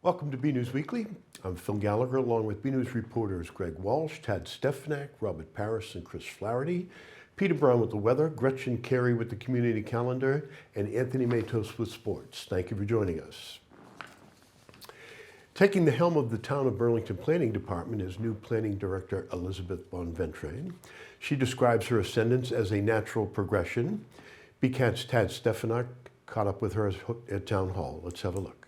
Welcome to BNEWS Weekly. I'm Phil Gallagher, along with BNEWS reporters Greg Walsh, Tad Stefanak, Robert Paris, and Chris Flaherty, Peter Brown with the weather, Gretchen Carey with the community calendar, and Anthony Matos with sports. Thank you for joining us. Taking the helm of the Town of Burlington Planning Department is new Planning Director Elizabeth Bonventre. She describes her ascendance as a natural progression. BCAT's Tad Stefanak caught up with her at Town Hall. Let's have a look.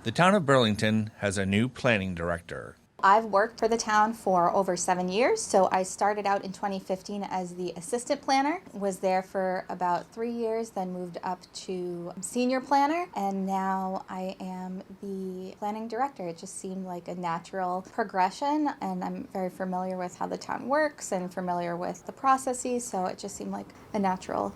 The Town of Burlington has a new planning director. I've worked for the town for over 7 years, so I started out in 2015 as the assistant planner, was there for about 3 years, then moved up to senior planner, and now I am the planning director. It just seemed like a natural progression, and I'm very familiar with how the town works and familiar with the processes, so it just seemed like a natural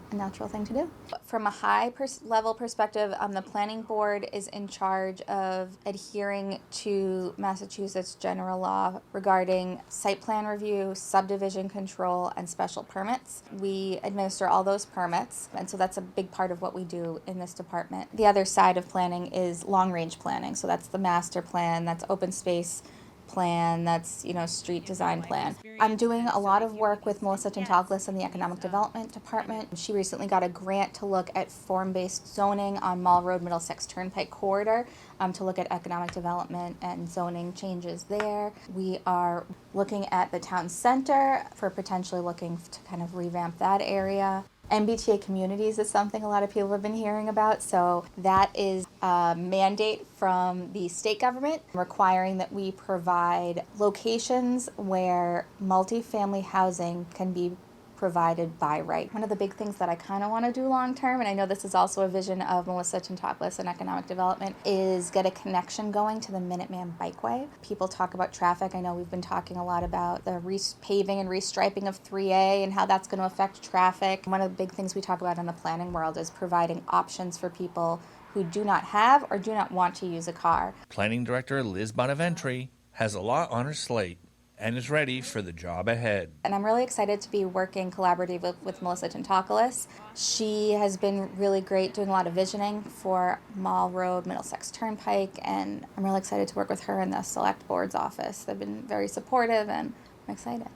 thing to do. From a high level perspective, the planning board is in charge of adhering to Massachusetts general law regarding site plan review, subdivision control, and special permits. We administer all those permits, and so that's a big part of what we do in this department. The other side of planning is long-range planning, so that's the master plan, that's open space plan, that's street design plan. I'm doing a lot of work with Melissa Tantaglis in the Economic Development Department. She recently got a grant to look at form-based zoning on Mall Road Middlesex Turnpike corridor to look at economic development and zoning changes there. We are looking at the town center for potentially looking to kind of revamp that area. MBTA communities is something a lot of people have been hearing about, so that is a mandate from the state government requiring that we provide locations where multifamily housing can be provided by right. One of the big things that I kind of want to do long term, and I know this is also a vision of Melissa Tantaglis in economic development, is get a connection going to the Minuteman Bikeway. People talk about traffic. I know we've been talking a lot about the paving and restriping of 3A and how that's going to affect traffic. One of the big things we talk about in the planning world is providing options for people who do not have or do not want to use a car. Planning Director Liz Bonventre has a lot on her slate and is ready for the job ahead. And I'm really excited to be working collaboratively with Melissa Tantaglis. She has been really great doing a lot of visioning for Mall Road, Middlesex Turnpike, and I'm really excited to work with her in the Select Board's office. They've been very supportive, and I'm excited.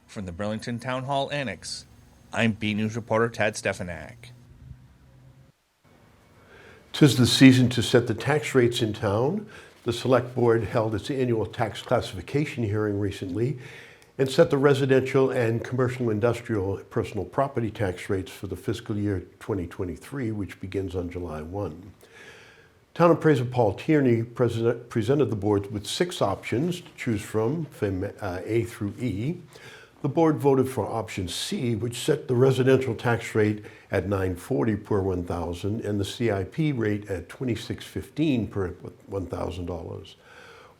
From the Burlington Town Hall Annex, I'm BNews reporter Tad Stefanak. 'Tis the season to set the tax rates in town. The Select Board held its annual tax classification hearing recently and set the residential and commercial industrial personal property tax rates for the fiscal year 2023, which begins on July 1. Town Appraiser Paul Tierney presented the board with 6 options to choose from A through E. The board voted for option C, which set the residential tax rate at $940 per $1,000 and the CIP rate at $26.15 per $1,000.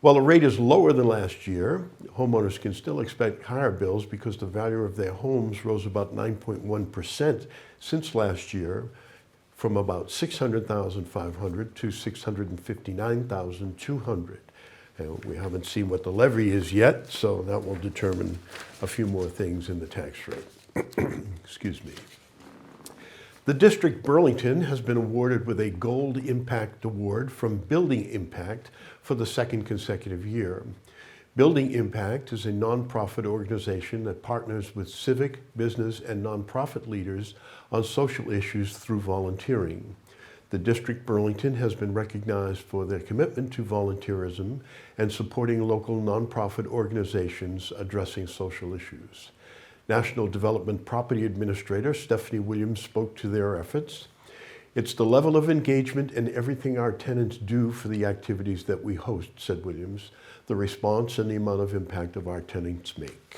While the rate is lower than last year, homeowners can still expect higher bills because the value of their homes rose about 9.1% since last year, from about $600,500 to $659,200. We haven't seen what the levy is yet, so that will determine a few more things in the tax rate. Excuse me. The District Burlington has been awarded with a Gold Impact Award from Building Impact for the 2nd consecutive year. Building Impact is a nonprofit organization that partners with civic, business, and nonprofit leaders on social issues through volunteering. The District Burlington has been recognized for their commitment to volunteerism and supporting local nonprofit organizations addressing social issues. National Development Property Administrator Stephanie Williams spoke to their efforts. "It's the level of engagement and everything our tenants do for the activities that we host," said Williams, "the response and the amount of impact of our tenants make."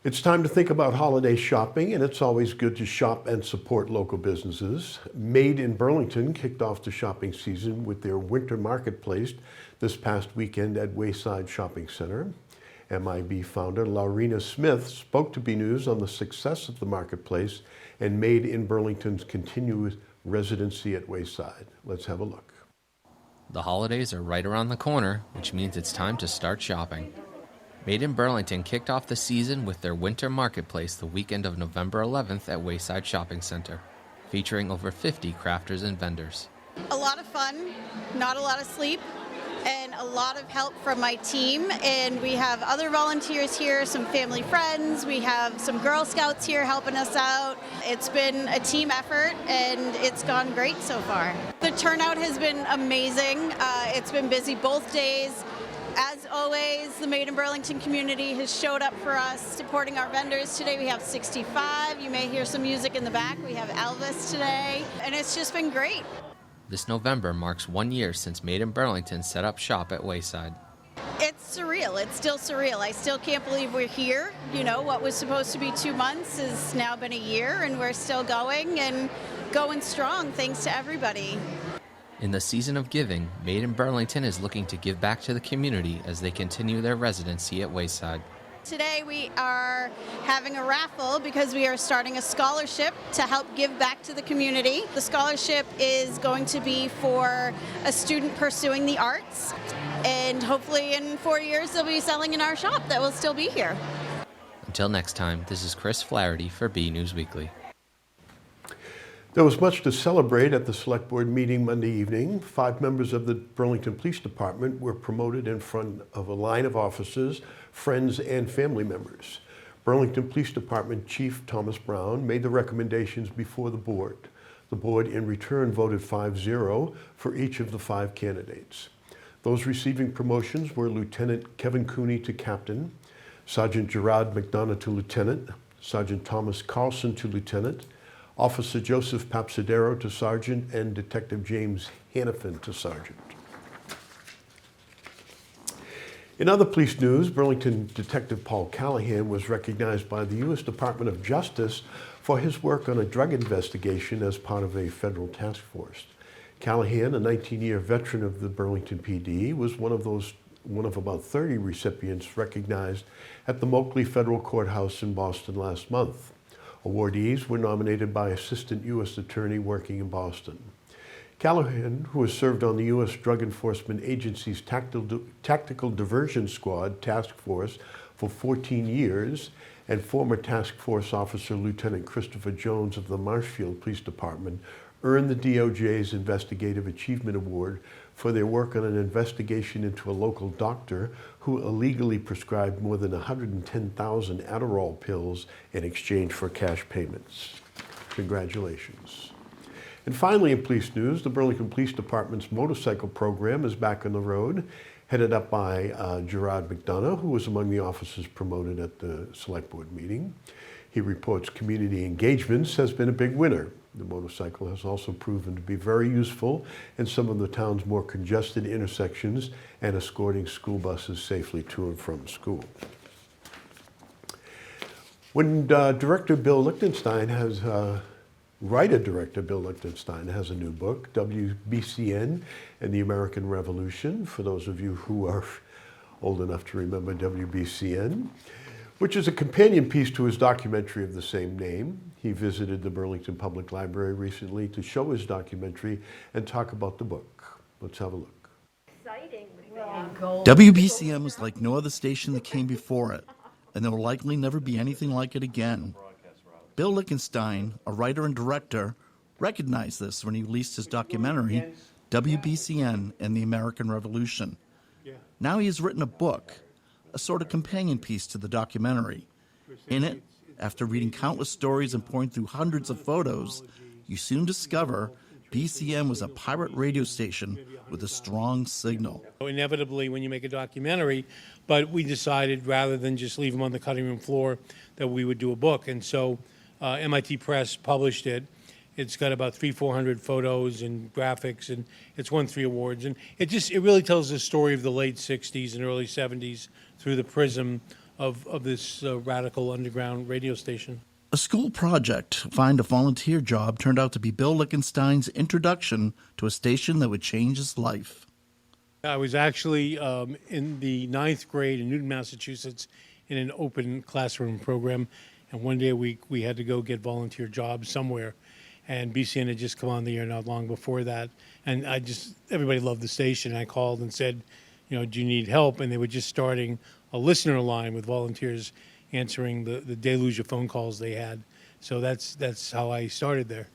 It's time to think about holiday shopping, and it's always good to shop and support local businesses. Made in Burlington kicked off the shopping season with their winter marketplace this past weekend at Wayside Shopping Center. MIB founder Laurina Smith spoke to BNews on the success of the marketplace and Made in Burlington's continuous residency at Wayside. Let's have a look. The holidays are right around the corner, which means it's time to start shopping. Made in Burlington kicked off the season with their winter marketplace the weekend of November 11th at Wayside Shopping Center, featuring over 50 crafters and vendors. A lot of fun, not a lot of sleep, and a lot of help from my team. And we have other volunteers here, some family friends. We have some Girl Scouts here helping us out. It's been a team effort, and it's gone great so far. The turnout has been amazing. It's been busy both days. As always, the Made in Burlington community has showed up for us, supporting our vendors. Today we have 65. You may hear some music in the back. We have Elvis today, and it's just been great. This November marks 1 year since Made in Burlington set up shop at Wayside. It's surreal. It's still surreal. I still can't believe we're here. You know, what was supposed to be 2 months has now been a year, and we're still going and going strong, thanks to everybody. In the season of giving, Made in Burlington is looking to give back to the community as they continue their residency at Wayside. Today we are having a raffle because we are starting a scholarship to help give back to the community. The scholarship is going to be for a student pursuing the arts, and hopefully in 4 years they'll be selling in our shop that will still be here. Until next time, this is Chris Flaherty for BNEWS Weekly. There was much to celebrate at the Select Board meeting Monday evening. 5 members of the Burlington Police Department were promoted in front of a line of officers, friends, and family members. Burlington Police Department Chief Thomas Brown made the recommendations before the board. The board, in return, voted 5-0 for each of the 5 candidates. Those receiving promotions were Lieutenant Kevin Cooney to Captain, Sergeant Gerard McDonough to Lieutenant, Sergeant Thomas Carlson to Lieutenant, Officer Joseph Papsadero to Sergeant, and Detective James Hannafin to Sergeant. In other police news, Burlington Detective Paul Callahan was recognized by the U.S. Department of Justice for his work on a drug investigation as part of a federal task force. Callahan, a 19-year veteran of the Burlington PD, was one of about 30 recipients recognized at the Moakley Federal Courthouse in Boston last month. Awardees were nominated by Assistant U.S. Attorney working in Boston. Callahan, who has served on the U.S. Drug Enforcement Agency's Tactical Diversion Squad task force for 14 years, and former task force officer Lieutenant Christopher Jones of the Marshfield Police Department, earned the DOJ's Investigative Achievement Award for their work on an investigation into a local doctor who illegally prescribed more than 110,000 Adderall pills in exchange for cash payments. Congratulations. And finally, in police news, the Burlington Police Department's motorcycle program is back on the road, headed up by Gerard McDonough, who was among the officers promoted at the Select Board meeting. He reports community engagements has been a big winner. The motorcycle has also proven to be very useful in some of the town's more congested intersections and escorting school buses safely to and from school. When Director Bill Lichtenstein has Writer-director Bill Lichtenstein has a new book, WBCN and the American Revolution, for those of you who are old enough to remember WBCN, which is a companion piece to his documentary of the same name. He visited the Burlington Public Library recently to show his documentary and talk about the book. Let's have a look. WBCN was like no other station that came before it, and there will likely never be anything like it again. Bill Lichtenstein, a writer and director, recognized this when he released his documentary, WBCN and the American Revolution. Now he has written a book, a sort of companion piece to the documentary. In it, after reading countless stories and poring through hundreds of photos, you soon discover BCN was a pirate radio station with a strong signal. Inevitably, when you make a documentary, but we decided rather than just leave them on the cutting room floor that we would do a book. And so MIT Press published it. It's got about 400 photos and graphics, and it's won 3 awards. And it really tells the story of the late 60s and early 70s through the prism of this radical underground radio station. A school project to find a volunteer job turned out to be Bill Lichtenstein's introduction to a station that would change his life. I was actually in the 9th grade in Newton, Massachusetts, in an open classroom program. And one day a week, we had to go get volunteer jobs somewhere. And BCN had just come on the air not long before that. And everybody loved the station. I called and said, do you need help? And they were just starting a listener line with volunteers answering the deluge of phone calls they had. So that's how I started there.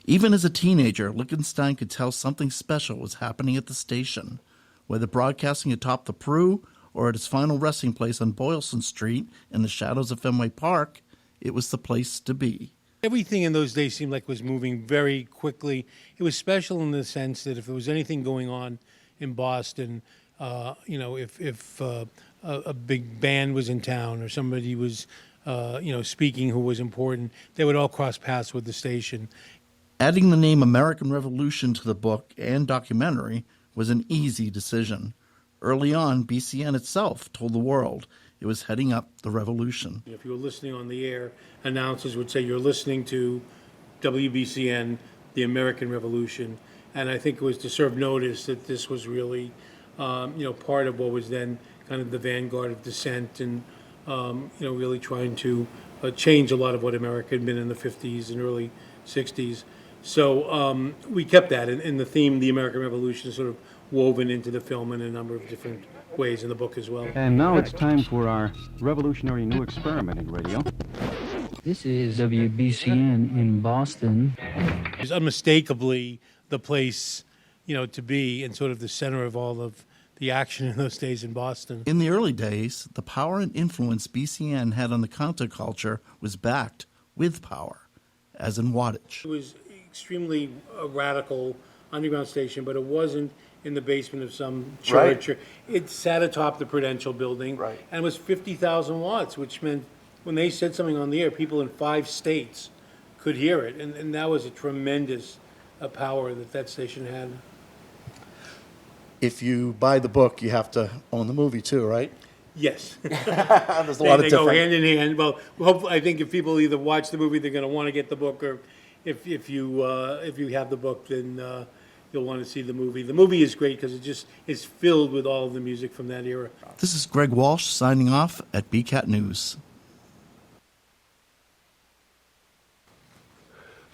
Even as a teenager, Lichtenstein could tell something special was happening at the station. Whether broadcasting atop the Prue or at its final resting place on Boylston Street in the shadows of Fenway Park, it was the place to be. Everything in those days seemed like was moving very quickly. It was special in the sense that if there was anything going on in Boston, if a big band was in town or somebody was, speaking who was important, they would all cross paths with the station. Adding the name American Revolution to the book and documentary was an easy decision. Early on, BCN itself told the world it was heading up the revolution. If you were listening on the air, announcers would say, "You're listening to WBCN, the American Revolution." And I think it was to serve notice that this was really, part of what was then kind of the vanguard of dissent and, really trying to change a lot of what America had been in the 50s and early 60s. So we kept that, and the theme, the American Revolution, is sort of woven into the film in a number of different ways in the book as well. And now it's time for our revolutionary new experiment in radio. This is WBCN in Boston. It's unmistakably the place, to be and sort of the center of all of the action in those days in Boston. In the early days, the power and influence BCN had on the counterculture was backed with power, as in wattage. It was extremely radical underground station, but it wasn't in the basement of some church. Right. It sat atop the Prudential building, Right. and it was 50,000 watts, which meant when they said something on the air, people in 5 states could hear it, and that was a tremendous power that station had. If you buy the book, you have to own the movie too, right? Yes. There's a lot of They go different... hand in hand. Well, hopefully, I think if people either watch the movie, they're going to want to get the book, or if you have the book, then you'll want to see the movie. The movie is great because it just is filled with all of the music from that era. This is Greg Walsh signing off at BCAT News.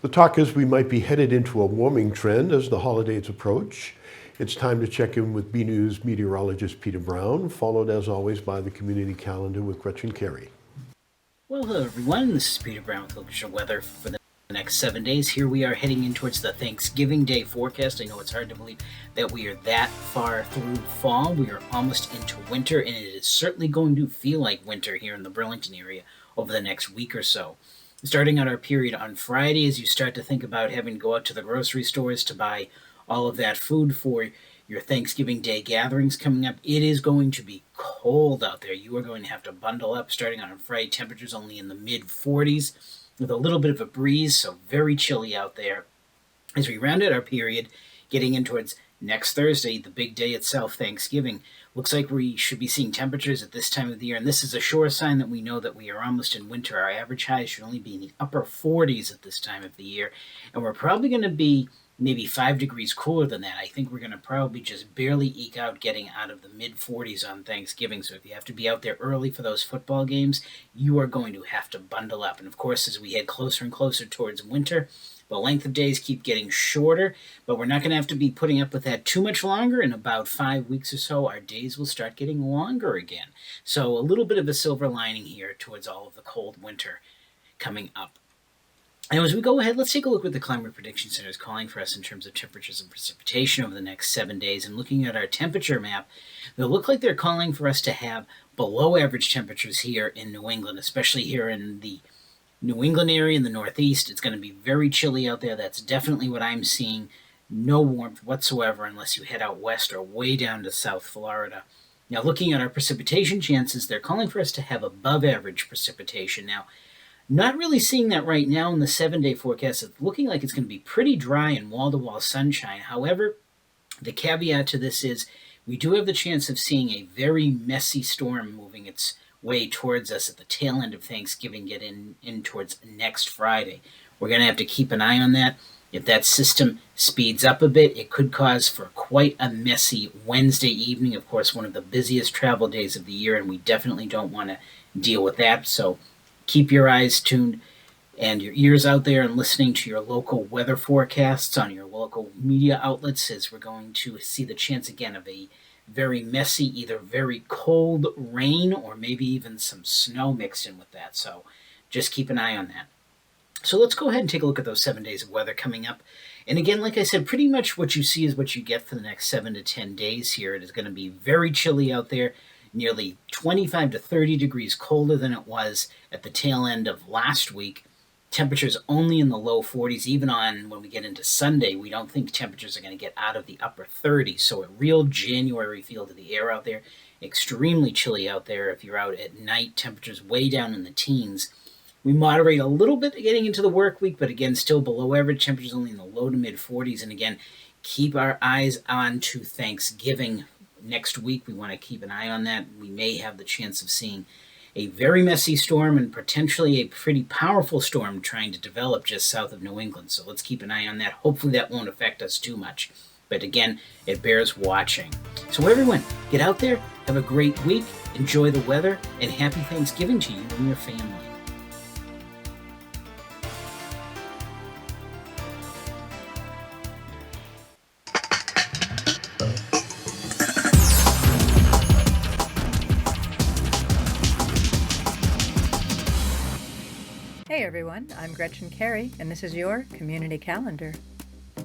The talk is we might be headed into a warming trend as the holidays approach. It's time to check in with BNEWS meteorologist Peter Brown, followed as always by the community calendar with Gretchen Carey. Well, hello everyone, this is Peter Brown with Local Weather for the next 7 days. Here we are heading in towards the Thanksgiving Day forecast. I know it's hard to believe that we are that far through fall. We are almost into winter, and it is certainly going to feel like winter here in the Burlington area over the next week or so. Starting out our period on Friday, as you start to think about having to go out to the grocery stores to buy all of that food for your Thanksgiving Day gatherings coming up, it is going to be cold out there. You are going to have to bundle up starting on Friday. Temperatures only in the mid-40s with a little bit of a breeze, so very chilly out there. As we round out our period, getting in towards next Thursday, the big day itself, Thanksgiving, looks like we should be seeing temperatures at this time of the year, and this is a sure sign that we know that we are almost in winter. Our average highs should only be in the upper 40s at this time of the year, and we're probably going to be maybe 5 degrees cooler than that. I think we're going to probably just barely eke out getting out of the mid-40s on Thanksgiving. So if you have to be out there early for those football games, you are going to have to bundle up. And of course, as we head closer and closer towards winter, the length of days keep getting shorter, but we're not going to have to be putting up with that too much longer. In about 5 weeks or so, our days will start getting longer again. So a little bit of a silver lining here towards all of the cold winter coming up. And as we go ahead, let's take a look what the Climate Prediction Center is calling for us in terms of temperatures and precipitation over the next 7 days. And looking at our temperature map, they look like they're calling for us to have below average temperatures here in New England, especially here in the New England area in the Northeast. It's going to be very chilly out there. That's definitely what I'm seeing. No warmth whatsoever unless you head out west or way down to South Florida. Now, looking at our precipitation chances, they're calling for us to have above average precipitation. Now, not really seeing that right now in the 7-day forecast. It's looking like it's going to be pretty dry and wall-to-wall sunshine. However, the caveat to this is we do have the chance of seeing a very messy storm moving its way towards us at the tail end of Thanksgiving, get in towards next Friday. We're going to have to keep an eye on that. If that system speeds up a bit, it could cause for quite a messy Wednesday evening. Of course, one of the busiest travel days of the year, and we definitely don't want to deal with that. So keep your eyes tuned and your ears out there and listening to your local weather forecasts on your local media outlets, as we're going to see the chance again of a very messy, either very cold rain or maybe even some snow mixed in with that. So just keep an eye on that. So let's go ahead and take a look at those 7 days of weather coming up. And again, like I said, pretty much what you see is what you get for the next 7 to 10 days here. It is going to be very chilly out there, nearly 25 to 30 degrees colder than it was at the tail end of last week. Temperatures only in the low 40s. Even on when we get into Sunday, we don't think temperatures are going to get out of the upper 30s. So a real January feel to the air out there. Extremely chilly out there. If you're out at night, temperatures way down in the teens. We moderate a little bit getting into the work week, but again, still below average. Temperatures only in the low to mid 40s. And again, keep our eyes on to Thanksgiving next week. We want to keep an eye on that. We may have the chance of seeing a very messy storm and potentially a pretty powerful storm trying to develop just south of New England. So let's keep an eye on that. Hopefully that won't affect us too much. But again, it bears watching. So everyone, get out there, have a great week, enjoy the weather, and happy Thanksgiving to you and your family. Hey everyone, I'm Gretchen Carey, and this is your Community Calendar.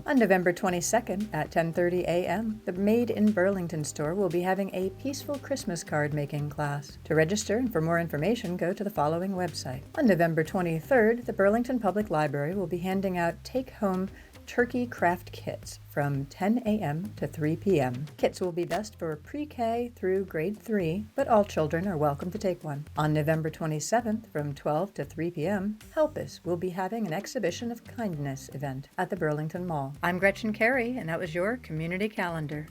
On November 22nd at 10:30 a.m., the Made in Burlington store will be having a peaceful Christmas card making class. To register and for more information, go to the following website. On November 23rd, the Burlington Public Library will be handing out take-home turkey craft kits from 10 a.m. to 3 p.m. Kits will be best for pre-K through grade 3, but all children are welcome to take one. On November 27th from 12 to 3 p.m., Help Us will be having an exhibition of kindness event at the Burlington Mall. I'm Gretchen Carey, and that was your Community Calendar.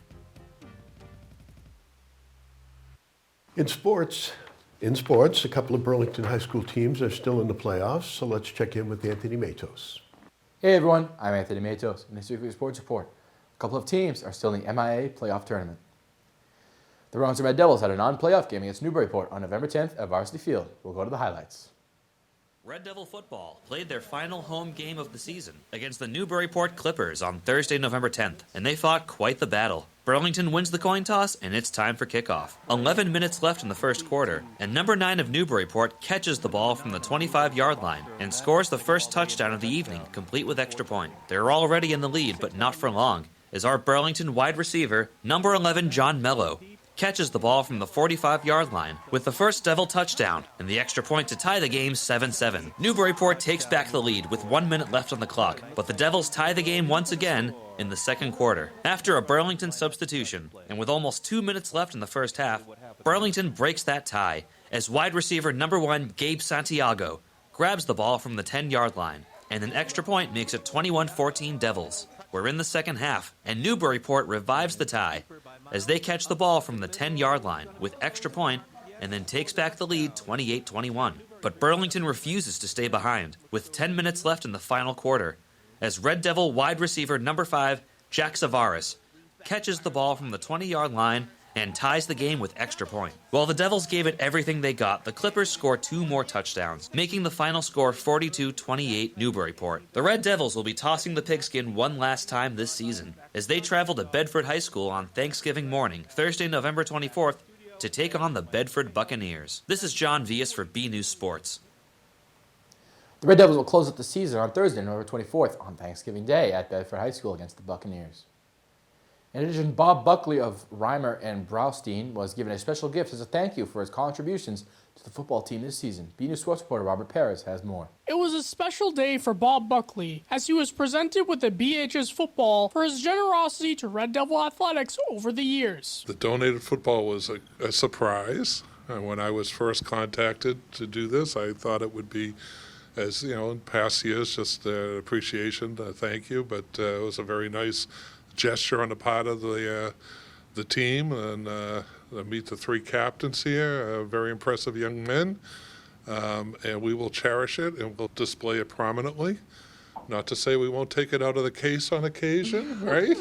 In sports, a couple of Burlington High School teams are still in the playoffs, so let's check in with Anthony Matos. Hey everyone, I'm Anthony Matos, and this week's sports report. A couple of teams are still in the MIA playoff tournament. The Roundup Red Devils had a non-playoff game against Newburyport on November 10th at Varsity Field. We'll go to the highlights. Red Devil football played their final home game of the season against the Newburyport Clippers on Thursday, November 10th, and they fought quite the battle. Burlington wins the coin toss, and it's time for kickoff. 11 minutes left in the first quarter, and number 9 of Newburyport catches the ball from the 25-yard line and scores the first touchdown of the evening, complete with extra point. They're already in the lead, but not for long, as our Burlington wide receiver, number 11 John Mello, catches the ball from the 45-yard line with the first Devil touchdown and the extra point to tie the game 7-7. Newburyport takes back the lead with 1 minute left on the clock, but the Devils tie the game once again in the second quarter. After a Burlington substitution, and with almost 2 minutes left in the first half, Burlington breaks that tie as wide receiver number 1 Gabe Santiago grabs the ball from the 10-yard line, and an extra point makes it 21-14 Devils. We're in the second half, and Newburyport revives the tie as they catch the ball from the 10-yard line with extra point and then takes back the lead 28-21. But Burlington refuses to stay behind with 10 minutes left in the final quarter as Red Devil wide receiver number 5, Jack Savaris, catches the ball from the 20-yard line and ties the game with extra point. While the Devils gave it everything they got, the Clippers score 2 more touchdowns, making the final score 42-28 Newburyport. The Red Devils will be tossing the pigskin one last time this season, as they travel to Bedford High School on Thanksgiving morning, Thursday, November 24th, to take on the Bedford Buccaneers. This is John Vias for BNEWS Sports. The Red Devils will close out the season on Thursday, November 24th, on Thanksgiving Day at Bedford High School against the Buccaneers. In addition, Bob Buckley of Reimer and Braustein was given a special gift as a thank you for his contributions to the football team this season. BNews Sports reporter Robert Perez has more. It was a special day for Bob Buckley as he was presented with the BHS football for his generosity to Red Devil athletics over the years. The donated football was a surprise. When I was first contacted to do this, I thought it would be, as you know, in past years, just appreciation, thank you, but it was a very nice gesture on the part of the team, and meet the 3 captains here, very impressive young men, and we will cherish it and we'll display it prominently. Not to say we won't take it out of the case on occasion, right?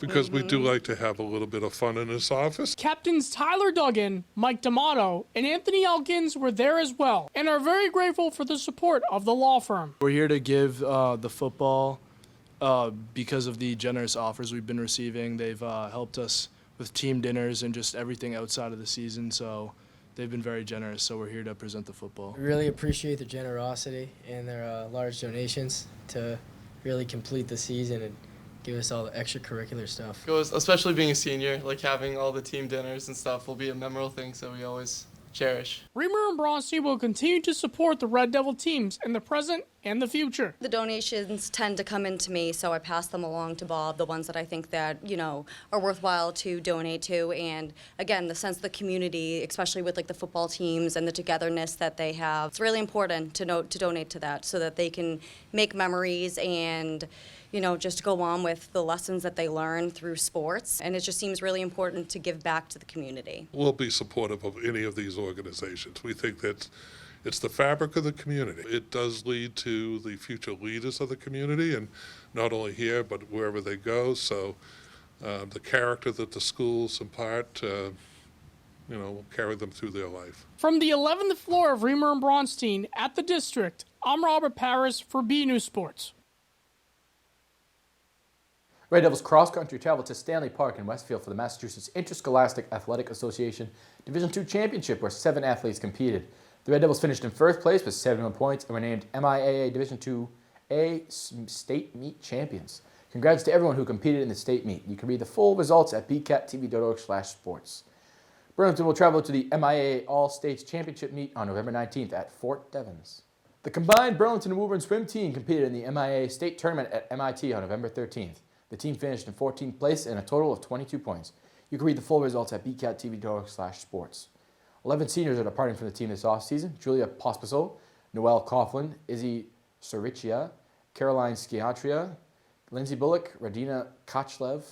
Because we do like to have a little bit of fun in this office. Captains Tyler Duggan, Mike D'Amato, and Anthony Elkins were there as well and are very grateful for the support of the law firm. We're here to give the football because of the generous offers we've been receiving. They've helped us with team dinners and just everything outside of the season. So they've been very generous, so we're here to present the football. We really appreciate their generosity and their large donations to really complete the season and give us all the extracurricular stuff. Especially being a senior, like having all the team dinners and stuff will be a memorable thing, so we always cherish. Reamer and Bronstein will continue to support the Red Devil teams in the present and the future. The donations tend to come into me, so I pass them along to Bob, the ones that I think that, are worthwhile to donate to. And again, the sense of the community, especially with like the football teams and the togetherness that they have, it's really important to donate to that so that they can make memories and just go on with the lessons that they learn through sports. And it just seems really important to give back to the community. We'll be supportive of any of these organizations. We think that it's the fabric of the community. It does lead to the future leaders of the community, and not only here, but wherever they go. So the character that the schools impart, will carry them through their life. From the 11th floor of Reamer and Bronstein at the District, I'm Robert Paris for BNEWS Sports. Red Devils cross country traveled to Stanley Park in Westfield for the Massachusetts Interscholastic Athletic Association Division II Championship, where 7 athletes competed. The Red Devils finished in first place with 71 points and were named MIAA Division II State Meet Champions. Congrats to everyone who competed in the state meet. You can read the full results at bcattv.org/sports. Burlington will travel to the MIAA All-States Championship meet on November 19th at Fort Devens. The combined Burlington and Woburn swim team competed in the MIAA State Tournament at MIT on November 13th. The team finished in 14th place and a total of 22 points. You can read the full results at bcattv.org/sports. 11 seniors are departing from the team this offseason. Julia Pospisil, Noelle Coughlin, Izzy Soricia, Caroline Sciatria, Lindsay Bullock, Radina Kochlev,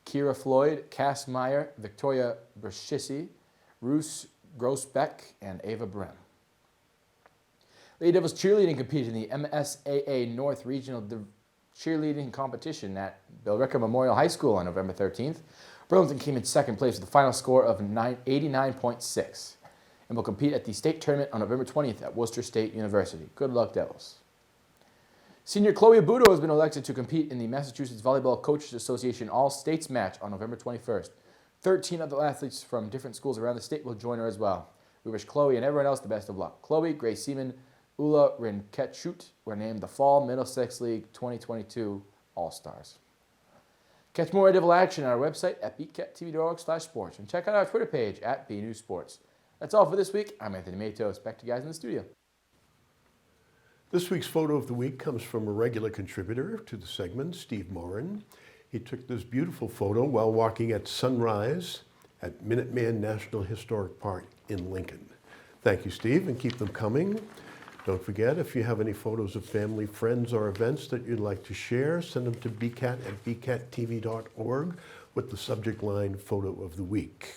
Kira Floyd, Cass Meyer, Victoria Bershisi, Ruth Grossbeck, and Ava Brem. Lady Devils cheerleading competed in the MSAA North Regional cheerleading competition at Bill Ricker Memorial High School on November 13th. Burlington came in second place with a final score of 89.6 and will compete at the state tournament on November 20th at Worcester State University. Good luck, Devils. Senior Chloe Abudo has been elected to compete in the Massachusetts Volleyball Coaches Association All-States match on November 21st. 13 other athletes from different schools around the state will join her as well. We wish Chloe and everyone else the best of luck. Chloe, Grace Seaman, Ula Rinketshut were named the Fall Middlesex League 2022 All-Stars. Catch more Red Devil action on our website at beatcattv.org/sports and check out our Twitter page at BNews Sports. That's all for this week. I'm Anthony Matos. Back to you guys in the studio. This week's photo of the week comes from a regular contributor to the segment, Steve Morin. He took this beautiful photo while walking at sunrise at Minuteman National Historic Park in Lincoln. Thank you, Steve, and keep them coming. Don't forget, if you have any photos of family, friends, or events that you'd like to share, send them to bcat@bcattv.org with the subject line, Photo of the Week.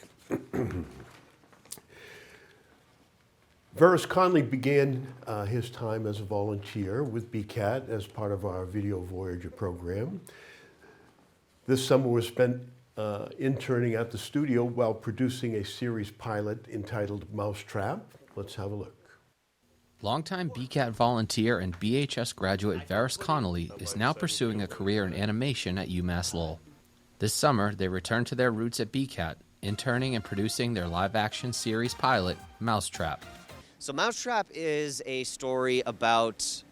Verus Conley began his time as a volunteer with BCAT as part of our Video Voyager program. This summer was spent interning at the studio while producing a series pilot entitled Mousetrap. Let's have a look. Longtime BCAT volunteer and BHS graduate Verus Connolly is now pursuing a career in animation at UMass Lowell. This summer, they returned to their roots at BCAT, interning and producing their live-action series pilot, Mousetrap. So Mousetrap is a story about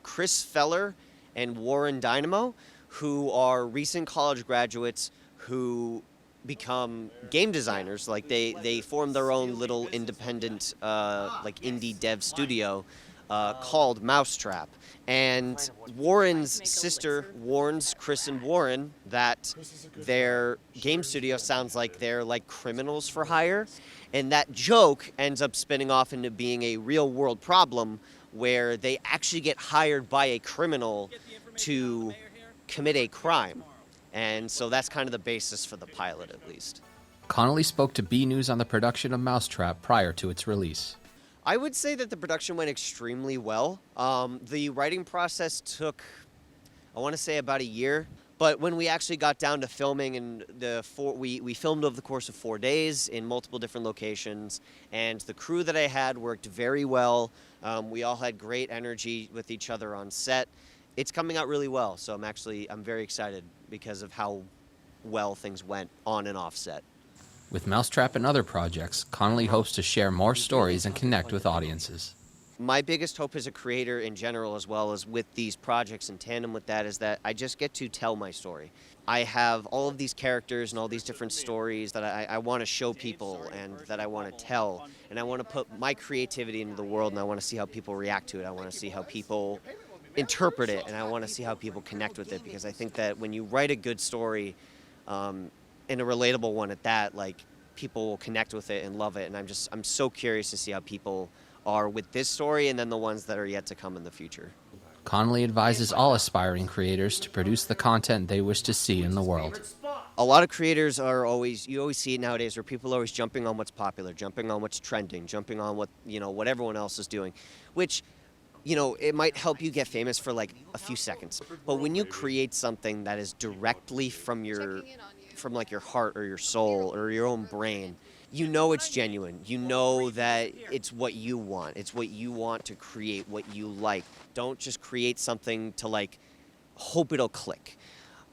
Chris Feller and Warren Dynamo, who are recent college graduates who become game designers. Like they form their own little independent like indie dev studio called Mousetrap. And Warren's sister warns Chris and Warren that their game studio sounds like they're like criminals for hire. And that joke ends up spinning off into being a real world problem where they actually get hired by a criminal to commit a crime. And so that's kind of the basis for the pilot, at least. Connolly spoke to B News on the production of Mousetrap prior to its release. I would say that the production went extremely well. The writing process took, I want to say, about a year. But when we actually got down to filming, and we filmed over the course of 4 days in multiple different locations, and the crew that I had worked very well. We all had great energy with each other on set. It's coming out really well, so I'm very excited because of how well things went on and off set. With Mousetrap and other projects, Connolly hopes to share more stories and connect with audiences. My biggest hope as a creator in general, as well as with these projects in tandem with that, is that I just get to tell my story. I have all of these characters and all these different stories that I want to show people and that I want to tell. And I want to put my creativity into the world, and I want to see how people react to it. I want to see how people interpret it, and I want to see how people connect with it, because I think that when you write a good story, and a relatable one at that, like, people will connect with it and love it. And I'm so curious to see how people are with this story and then the ones that are yet to come in the future. Connolly advises all aspiring creators to produce the content they wish to see in the world. A lot of creators you always see it nowadays where people are always jumping on what's popular, jumping on what's trending, jumping on what everyone else is doing, which, it might help you get famous for like a few seconds. But when you create something that is directly from your heart or your soul or your own brain, it's genuine. You know that it's what you want. It's what you want to create, what you like. Don't just create something to hope it'll click.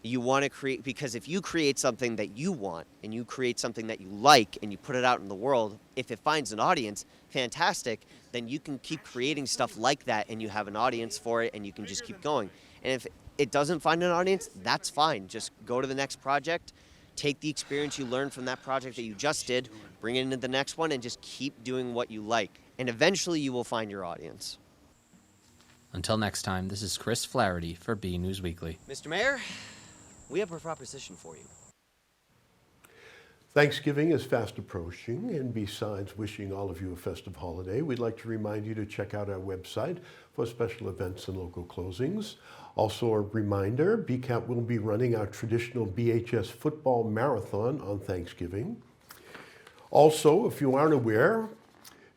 You want to create, because if you create something that you want and you create something that you like and you put it out in the world, if it finds an audience, fantastic, then you can keep creating stuff like that and you have an audience for it and you can just keep going. And if it doesn't find an audience, that's fine. Just go to the next project. Take the experience you learned from that project that you just did, bring it into the next one, and just keep doing what you like. And eventually you will find your audience. Until next time, this is Chris Flaherty for BNEWS Weekly. Mr. Mayor, we have a proposition for you. Thanksgiving is fast approaching, and besides wishing all of you a festive holiday, we'd like to remind you to check out our website for special events and local closings. Also a reminder, BCAT will be running our traditional BHS football marathon on Thanksgiving. Also, if you aren't aware,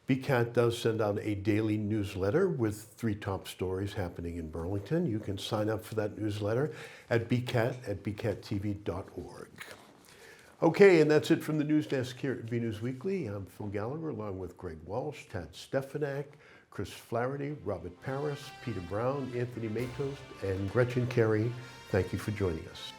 BCAT does send out a daily newsletter with 3 top stories happening in Burlington. You can sign up for that newsletter at bcat@bcattv.org. Okay, and that's it from the news desk here at BNEWS Weekly. I'm Phil Gallagher, along with Greg Walsh, Tad Stefanak, Chris Flaherty, Robert Paris, Peter Brown, Anthony Matos, and Gretchen Carey. Thank you for joining us.